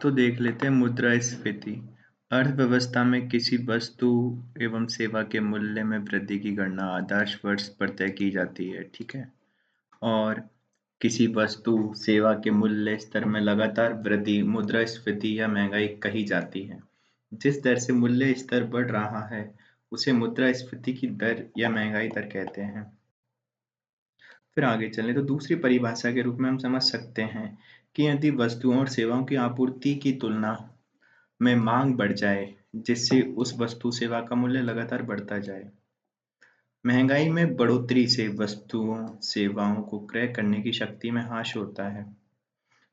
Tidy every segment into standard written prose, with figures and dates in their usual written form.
तो देख लेते हैं मुद्रास्फीति। अर्थव्यवस्था में किसी वस्तु एवं सेवा के मूल्य में वृद्धि की गणना आदर्श वर्ष पर तय की जाती है, ठीक है? और किसी वस्तु सेवा के मूल्य स्तर में लगातार वृद्धि मुद्रास्फीति या महंगाई कही जाती है। जिस दर से मूल्य स्तर बढ़ रहा है, उसे मुद्रास्फीति की दर या महंगाई दर कहते हैं। फिर आगे चलें तो दूसरी परिभाषा के रूप में हम समझ सकते हैं कि यदि वस्तुओं और सेवाओं की आपूर्ति की तुलना में मांग बढ़ जाए, जिससे उस वस्तु सेवा का मूल्य लगातार बढ़ता जाए। महंगाई में बढ़ोतरी से वस्तुओं सेवाओं को क्रय करने की शक्ति में ह्रास होता है।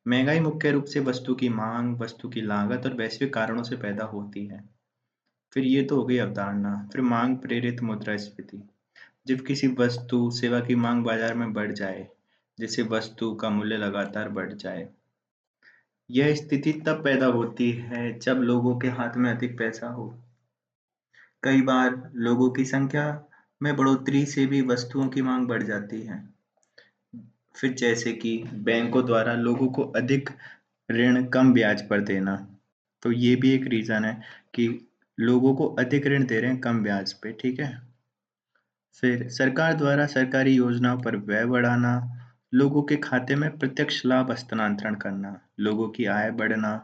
महंगाई मुख्य रूप से वस्तु की मांग, वस्तु की लागत और वैश्विक कारणों से पैदा होती है। फिर ये तो हो गई अवधारणा। फिर मांग प्रेरित मुद्रास्फीति। जब किसी वस्तु सेवा की मांग बाजार में बढ़ जाए, जिससे वस्तु का मूल्य लगातार बढ़ जाए। यह स्थिति तब पैदा होती है जब लोगों के हाथ में अधिक पैसा हो। कई बार लोगों की संख्या में बढ़ोतरी से भी वस्तुओं की मांग बढ़ जाती है। फिर जैसे कि बैंकों द्वारा लोगों को अधिक ऋण कम ब्याज पर देना, तो ये भी एक रीजन है कि लोगों को अधिक ऋण दे रहे हैं कम ब्याज पे, ठीक है। फिर सरकार द्वारा सरकारी योजनाओं पर व्यय बढ़ाना, लोगों के खाते में प्रत्यक्ष लाभ हस्तांतरण करना, लोगों की आय बढ़ना,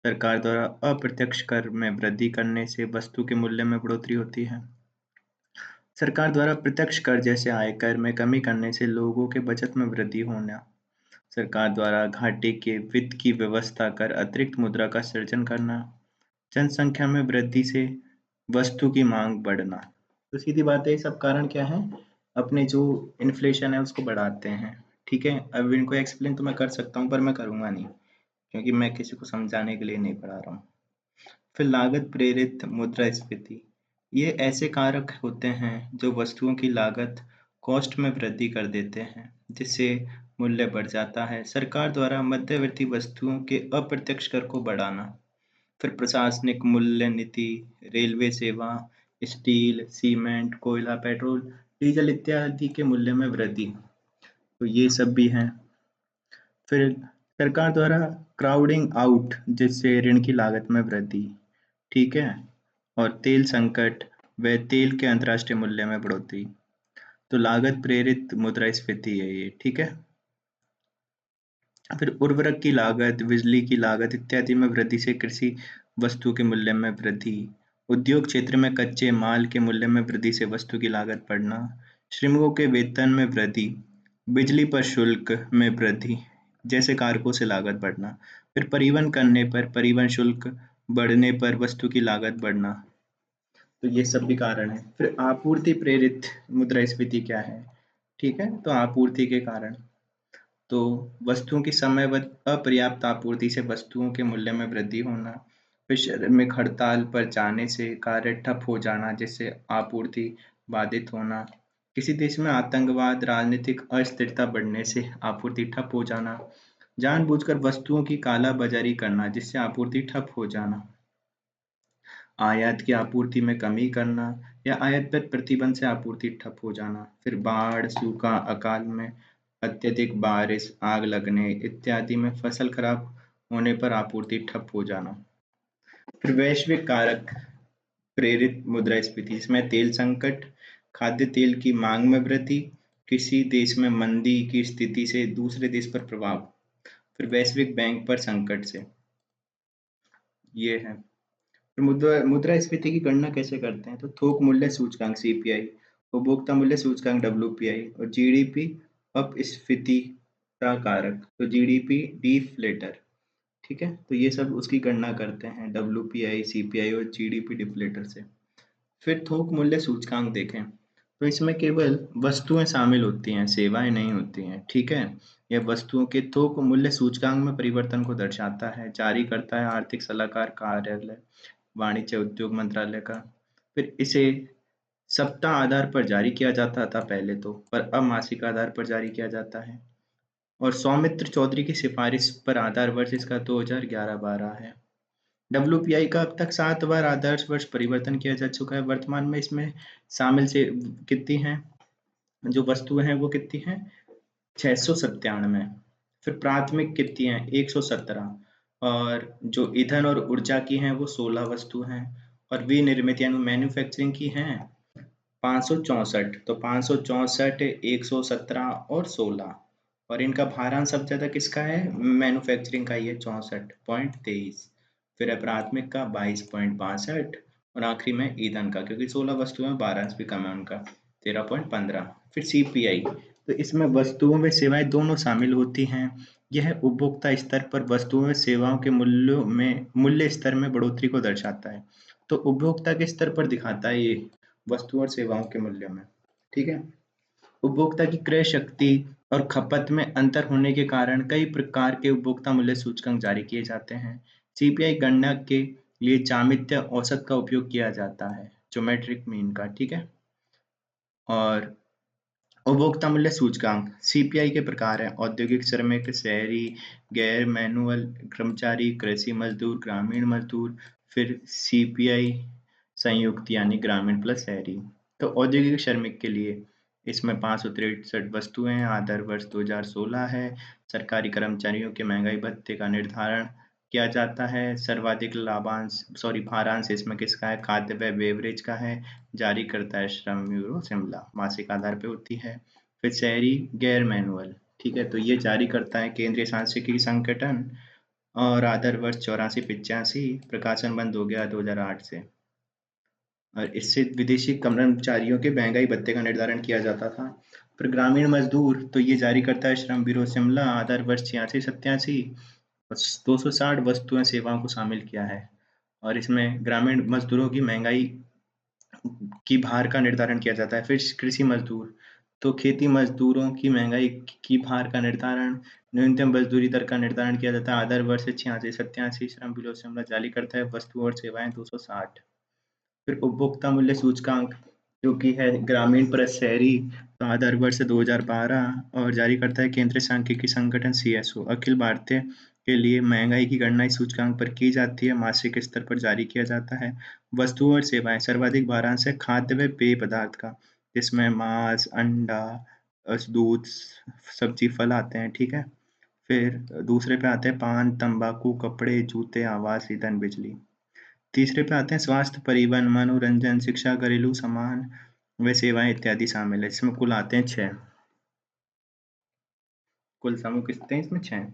सरकार द्वारा अप्रत्यक्ष कर में वृद्धि करने से वस्तु के मूल्य में बढ़ोतरी होती है। सरकार द्वारा प्रत्यक्ष कर जैसे आयकर में कमी करने से लोगों के बचत में वृद्धि होना, सरकार द्वारा घाटे के वित्त की व्यवस्था कर अतिरिक्त मुद्रा का सृजन करना, जनसंख्या में वृद्धि से वस्तु की मांग बढ़ना। तो सीधी बात है, ये सब कारण क्या है? अपने जो इन्फ्लेशन है उसको बढ़ाते हैं, ठीक है। अब इनको एक्सप्लेन तो मैं कर सकता हूँ पर मैं करूँगा नहीं, क्योंकि मैं किसी को समझाने के लिए नहीं पढ़ा रहा हूँ। फिर लागत प्रेरित मुद्रास्फीति। ये ऐसे कारक होते हैं जो वस्तुओं की लागत कॉस्ट में वृद्धि कर देते हैं, जिससे मूल्य बढ़ जाता है। सरकार द्वारा मध्यवर्ती वस्तुओं के अप्रत्यक्ष कर को बढ़ाना। फिर प्रशासनिक मूल्य नीति, रेलवे सेवा, स्टील, सीमेंट, कोयला, पेट्रोल, डीजल इत्यादि के मूल्य में वृद्धि, तो ये सब भी हैं। फिर सरकार द्वारा क्राउडिंग आउट, जिससे ऋण की लागत में वृद्धि, ठीक है। और तेल संकट व तेल के अंतर्राष्ट्रीय मूल्य में बढ़ोतरी, तो लागत प्रेरित मुद्रास्फीति है ये, ठीक है। फिर उर्वरक की लागत, बिजली की लागत इत्यादि में वृद्धि से कृषि वस्तु के मूल्य में वृद्धि, उद्योग क्षेत्र में कच्चे माल के मूल्य में वृद्धि से वस्तु की लागत बढ़ना, श्रमिकों के वेतन में वृद्धि, बिजली पर शुल्क में वृद्धि जैसे कारकों से लागत बढ़ना, फिर परिवहन करने पर परिवहन शुल्क बढ़ने पर वस्तु की लागत बढ़ना, तो ये सब भी कारण है। फिर आपूर्ति प्रेरित मुद्रास्फीति क्या है? ठीक है, तो आपूर्ति के कारण, तो वस्तुओं की समयबद्ध अपर्याप्त आपूर्ति से वस्तुओं के मूल्य में वृद्धि होना, फिर श्रमिक हड़ताल पर जाने से कार्य ठप हो जाना जिससे आपूर्ति बाधित होना, किसी देश में आतंकवाद, राजनीतिक अस्थिरता बढ़ने से आपूर्ति ठप हो जाना, जानबूझकर वस्तुओं की काला बाजारी करना जिससे आपूर्ति ठप हो जाना, आयात की आपूर्ति में कमी करना या आयात पर प्रतिबंध से आपूर्ति ठप हो जाना, फिर बाढ़, सूखा, अकाल में अत्यधिक बारिश, आग लगने इत्यादि में फसल खराब होने पर आपूर्ति ठप हो जाना। फिर वैश्विक कारक प्रेरित मुद्रास्फीति, इसमें तेल संकट, खाद्य तेल की मांग में वृद्धि, किसी देश में मंदी की स्थिति से दूसरे देश पर प्रभाव, फिर वैश्विक बैंक पर संकट से, ये है। मुद्रास्फीति की गणना कैसे करते हैं? तो थोक मूल्य सूचकांक सीपीआई, उपभोक्ता मूल्य सूचकांक डब्ल्यूपीआई और जीडीपी अपस्फीति का कारक, तो जीडीपी डिफ्लेटर, ठीक है। तो ये सब उसकी गणना करते हैं डब्ल्यूपीआई, सीपीआई और जीडीपी डिफ्लेटर से। फिर थोक मूल्य सूचकांक देखें तो इसमें केवल वस्तुएं शामिल होती हैं, सेवाएं नहीं होती हैं, ठीक है। यह वस्तुओं के थोक मूल्य सूचकांक में परिवर्तन को दर्शाता है, जारी करता है आर्थिक सलाहकार कार्यालय, वाणिज्य उद्योग मंत्रालय का। फिर इसे सप्ताह आधार पर जारी किया जाता था पहले तो, पर अब मासिक आधार पर जारी किया जाता है। और सौमित्र चौधरी की सिफारिश पर आधार वर्ष इसका 2011-12 है। डब्ल्यूपीआई का अब तक 7 बार आदर्श वर्ष परिवर्तन किया जा चुका है। वर्तमान में इसमें शामिल से कितनी हैं, जो वस्तुएं हैं वो कितनी हैं? 697। फिर प्राथमिक कितनी है? 117। और जो ईंधन और ऊर्जा की हैं वो 16 वस्तु हैं, और विनिर्मित यानी मैन्युफैक्चरिंग की हैं 564। तो 564, 117 और 16, और इनका भारांश सबसे ज्यादा किसका है? मैन्युफैक्चरिंग का ही है, 64.23। फिर है प्राथमिक का 22.62, और आखिरी में ईंधन का, क्योंकि 16 वस्तुएं हैं, भारांश भी कम है उनका, 13.15। फिर सीपीआई, तो इसमें वस्तुओं व सेवाएं दोनों शामिल होती हैं। यह उपभोक्ता स्तर पर वस्तुओं व सेवाओं के मूल्य स्तर में बढ़ोतरी को दर्शाता है। तो उपभोक्ता के स्तर पर दिखाता है ये, वस्तु और सेवाओं के मूल्य में। ठीक है। उपभोक्ता की क्रय शक्ति और खपत में अंतर होने के कारण कई प्रकार के उपभोक्ता मूल्य सूचकांक जारी किए जाते हैं। सीपीआई गणना के लिए जामितीय औसत का उपयोग किया जाता है, ज्योमेट्रिक मीन का। ठीक है। और उपभोक्ता मूल्य सूचकांक सीपीआई के प्रकार हैं: औद्योगिक, श्रमिक, शहरी, गैर मैनुअल कर्मचारी, कृषि मजदूर, ग्रामीण मजदूर। फिर सीपीआई संयुक्त यानी ग्रामीण प्लस शहरी। तो औद्योगिक श्रमिक के लिए इसमें 563 वस्तुएं हैं, आधार वर्ष 2016 है। सरकारी कर्मचारियों के महंगाई भत्ते का निर्धारण किया जाता है। सर्वाधिक भारांश इसमें किसका है? खाद्य व बेवरेज का है। जारी करता है श्रम ब्यूरो शिमला, मासिक आधार पे होती है। फिर शहरी गैर मैनुअल, ठीक है, तो ये जारी करता है केंद्रीय सांख्यिकी संगठन, और आधार वर्ष 84-85, प्रकाशन बंद हो गया 2008 से। और इससे विदेशी कर्मचारियों के महंगाई भत्ते का निर्धारण किया जाता था। फिर ग्रामीण मजदूर, तो ये जारी करता है श्रम ब्यूरो शिमला, आधार वर्ष 86-87, 260 वस्तुएं सेवाओं को शामिल किया है। और इसमें ग्रामीण मजदूरों की महंगाई की भार का निर्धारण किया जाता है। फिर कृषि मजदूर, तो खेती मजदूरों की महंगाई की भार का निर्धारण, न्यूनतम मजदूरी दर का निर्धारण किया जाता है। आधार वर्ष 86-87, श्रम ब्यूरो शिमला जारी करता है वस्तु और सेवाएं 260। फिर उपभोक्ता मूल्य सूचकांक, जो कि है ग्रामीण प्लस शहरी, तो आधार वर्ष 2012, और जारी करता है केंद्रीय सांख्यिकी संगठन सीएसओ। अखिल भारतीय के लिए महंगाई की गणना इस सूचकांक पर की जाती है, मासिक स्तर पर जारी किया जाता है। वस्तुओं और सेवाएं, सर्वाधिक भारांश है खाद्य व पेय पदार्थ का, जिसमें मांस, अंडा, दूध, सब्जी, फल आते हैं। ठीक है। फिर दूसरे पे आते हैं पान, तंबाकू, कपड़े, जूते, आवास, ईंधन, बिजली। तीसरे पे आते हैं स्वास्थ्य, परिवहन, मनोरंजन, शिक्षा, घरेलू सामान व सेवाएं इत्यादि शामिल है। इसमें कुल आते हैं 6। कुल समूह कितने हैं इसमें? 6।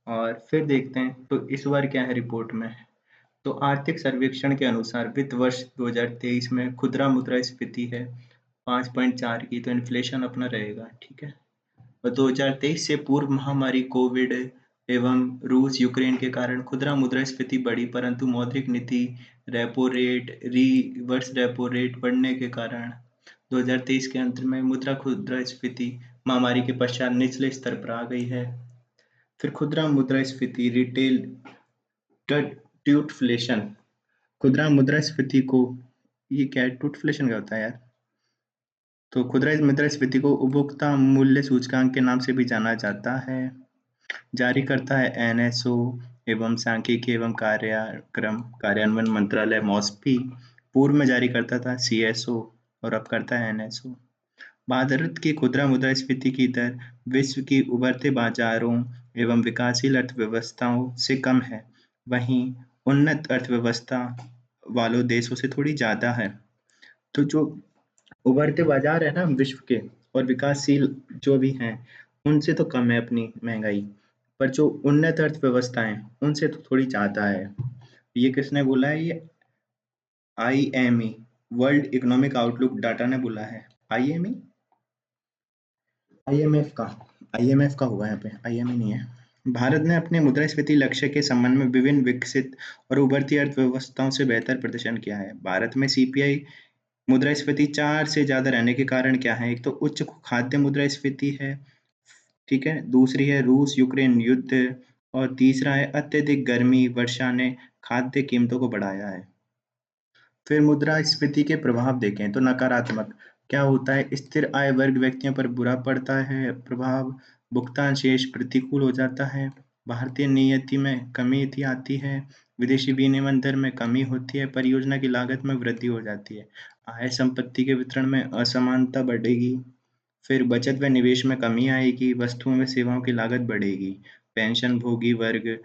और फिर देखते हैं तो इस बार क्या है रिपोर्ट में। तो आर्थिक सर्वेक्षण के अनुसार वित्त वर्ष 2023 में खुदरा मुद्रास्फीति है 5.4 की, तो इन्फ्लेशन अपना रहेगा। ठीक है। और 2023 से पूर्व महामारी कोविड एवं रूस यूक्रेन के कारण खुदरा मुद्रास्फीति बढ़ी, परंतु मौद्रिक नीति, repo rate, reverse repo rate बढ़ने के कारण 2023 के अंत में मुद्रास्फीति महामारी के पश्चात निचले स्तर पर आ गई है। फिर खुदरा मुद्रास्फीति, रिटेल ट्यूटफ्लेशन, खुदरा मुद्रास्फीति को, ये क्या है? ट्यूटफ्लेशन क्या होता है यार? तो खुदरा मुद्रास्फीति को उपभोक्ता मूल्य सूचकांक के नाम से भी जाना जाता है। जारी करता है एनएसओ एवं सांख्यिकी एवं कार्यक्रम कार्यान्वयन मंत्रालय मॉस्पी। पूर्व में जारी करता था सीएसओ, और अब करता है एनएसओ। भारत की खुदरा मुद्रास्फीति की दर विश्व की उभरते बाजारों एवं विकासशील अर्थव्यवस्थाओं से कम है, वहीं उन्नत अर्थव्यवस्था वालों देशों से थोड़ी ज्यादा है। तो जो उभरते बाजार है ना विश्व के, और विकासशील जो भी हैं, उनसे तो कम है अपनी महंगाई, पर जो उन्नत अर्थव्यवस्था है उनसे तो थोड़ी ज्यादा है। ये किसने बोला है? ये IME, world economic outlook data ने बोला है। आईएमई, आईएमएफ का, आईएमएफ का हुआ यहाँ पे, आईएमई नहीं है। भारत ने अपने मुद्रास्फीति लक्ष्य के संबंध में विभिन्न विकसित और उभरती अर्थव्यवस्थाओं से बेहतर प्रदर्शन किया है। भारत में सीपीआई मुद्रास्फीति 4 से ज्यादा रहने के कारण क्या है? एक तो उच्च खाद्य मुद्रास्फीति है, ठीक है, दूसरी है रूस यूक्रेन युद्ध, और तीसरा है अत्यधिक गर्मी वर्षा ने खाद्य कीमतों को बढ़ाया है। फिर मुद्रास्फीति के प्रभाव देखें तो नकारात्मक क्या होता है? स्थिर आय वर्ग व्यक्तियों पर बुरा पड़ता है प्रभाव, भुगतान शेष प्रतिकूल हो जाता है, भारतीय नियति में कमी थी आती है, विदेशी विनिमय दर में कमी होती है, परियोजना की लागत में वृद्धि हो जाती है, आय संपत्ति के वितरण में असमानता बढ़ेगी, फिर बचत व निवेश में कमी आएगी, वस्तुओं व सेवाओं की लागत बढ़ेगी, पेंशन भोगी वर्ग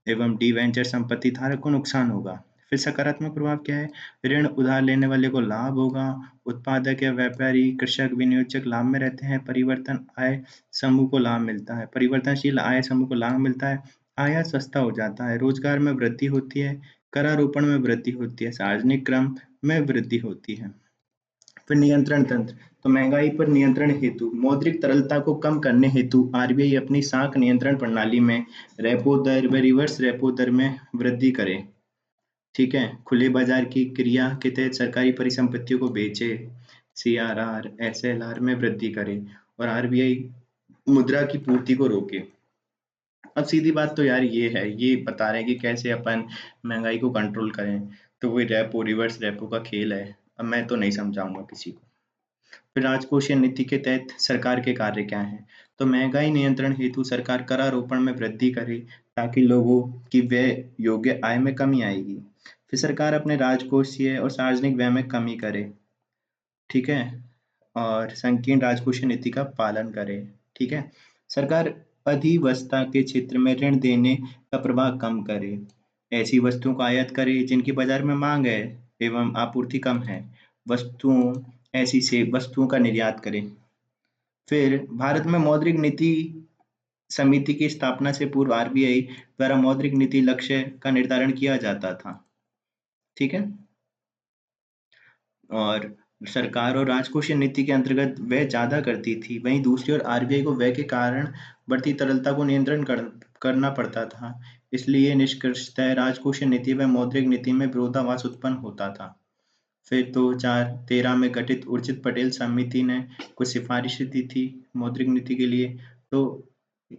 एवं डिवेंचर संपत्ति धारक को नुकसान होगा। फिर सकारात्मक प्रभाव क्या है? ऋण उधार लेने वाले को लाभ होगा, उत्पादक या व्यापारी, कृषक, विनियोजक लाभ में रहते हैं, परिवर्तन आय समूह को लाभ मिलता है, परिवर्तनशील आय समूह को लाभ मिलता है, आयात सस्ता हो जाता है, रोजगार में वृद्धि होती है, करारोपण में वृद्धि होती है, सार्वजनिक क्रम में वृद्धि होती है। फिर नियंत्रण तंत्र, तो महंगाई पर नियंत्रण हेतु मौद्रिक तरलता को कम करने हेतु आरबीआई अपनी साख नियंत्रण प्रणाली में रेपो दर व रिवर्स रेपो दर में वृद्धि करे। ठीक है, खुले बाजार की क्रिया के तहत सरकारी परिसंपत्तियों को बेचे, सीआरआर एसएलआर में वृद्धि करे और आरबीआई मुद्रा की पूर्ति को रोके। अब सीधी बात तो यार ये है, ये बता रहे हैं कि कैसे अपन महंगाई को कंट्रोल करें। तो वही रेपो रिवर्स रेपो का खेल है। अब मैं तो नहीं समझाऊंगा किसी को। फिर राजकोषीय नीति के तहत सरकार के कार्य क्या हैं? तो महंगाई नियंत्रण हेतु सरकार करारोपण में वृद्धि करे ताकि लोगों की व्यय योग्य आय में कमी आएगी। फिर सरकार अपने राजकोषीय और सार्वजनिक व्यय में कमी करे, ठीक है, और संकीर्ण राजकोषीय नीति का पालन करे। ठीक है, सरकार अधिवक्ता के क्षेत्र में ऋण देने का प्रभाव कम करे, ऐसी वस्तुओं को आयात करे जिनकी बाजार में मांग है एवं आपूर्ति कम है, वस्तुओं ऐसी से वस्तुओं का निर्यात करे। फिर भारत में मौद्रिक नीति समिति की स्थापना से पूर्व आरबीआई द्वारा मौद्रिक नीति लक्ष्य का निर्धारण किया जाता था। ठीक है, और सरकार और राजकोषीय नीति के अंतर्गत व्यय ज्यादा करती थी, वहीं दूसरी ओर आरबीआई को व्यय के कारण बढ़ती तरलता को नियंत्रण करना पड़ता था। इसलिए निष्कर्षतः राजकोषीय नीति व मौद्रिक नीति में विरोधाभास उत्पन्न होता था। फिर 2013 में गठित उर्जित पटेल समिति ने कुछ सिफारिशें दी थी मौद्रिक नीति के लिए। तो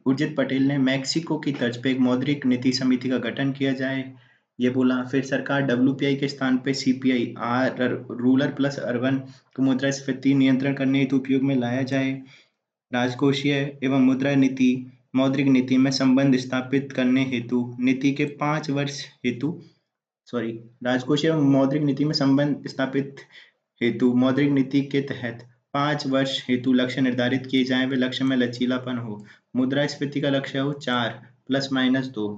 उर्जित पटेल ने मैक्सिको की तर्ज पे एक मौद्रिक नीति समिति का गठन किया जाए, ये बोला। फिर सरकार डब्ल्यूपीआई के स्थान पे सीपीआई रूरल प्लस अर्बन को मुद्रास्फीति नियंत्रण करने हेतु उपयोग में लाया जाए। राजकोषीय एवं मुद्रा नीति मौद्रिक नीति में संबंध स्थापित करने हेतु नीति के 5 वर्ष हेतु सॉरी राजकोषीय एवं मौद्रिक नीति में संबंध स्थापित हेतु मौद्रिक नीति के तहत 5 वर्ष हेतु लक्ष्य निर्धारित किए जाएं, वे लक्ष्य में लचीलापन हो, मुद्रास्फीति का लक्ष्य हो 4 ±2।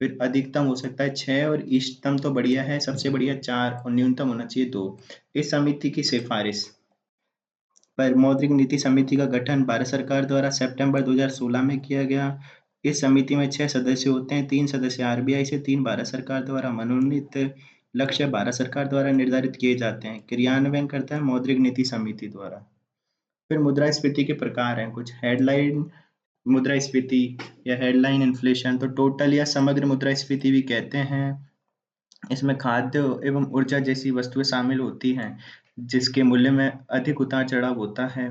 फिर अधिकतम हो सकता है 6 और इष्टतम तो बढ़िया है, सबसे बढ़िया 4 और न्यूनतम होना चाहिए 2। इस समिति की सिफारिश पर मौद्रिक नीति समिति का गठन भारत सरकार द्वारा सितंबर 2016 में किया गया। इस समिति में 6 सदस्य होते हैं, 3 सदस्य आरबीआई से, 3 भारत सरकार द्वारा मनोनीत। लक्ष्य भारत सरकार द्वारा निर्धारित किए जाते हैं, क्रियान्वयन करता है मौद्रिक नीति समिति द्वारा। फिर मुद्रास्फीति के प्रकार हैं कुछ। हेडलाइन मुद्रास्फीति या हेडलाइन इन्फ्लेशन, तो टोटल या समग्र मुद्रास्फीति भी कहते हैं। इसमें खाद्य एवं ऊर्जा जैसी वस्तुएं शामिल होती हैं जिसके मूल्य में अधिक उतार चढ़ाव होता है।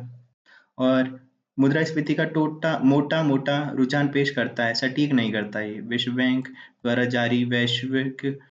और मुद्रास्फीति का मोटा मोटा रुझान पेश करता है, सटीक नहीं करता। ये विश्व बैंक द्वारा जारी वैश्विक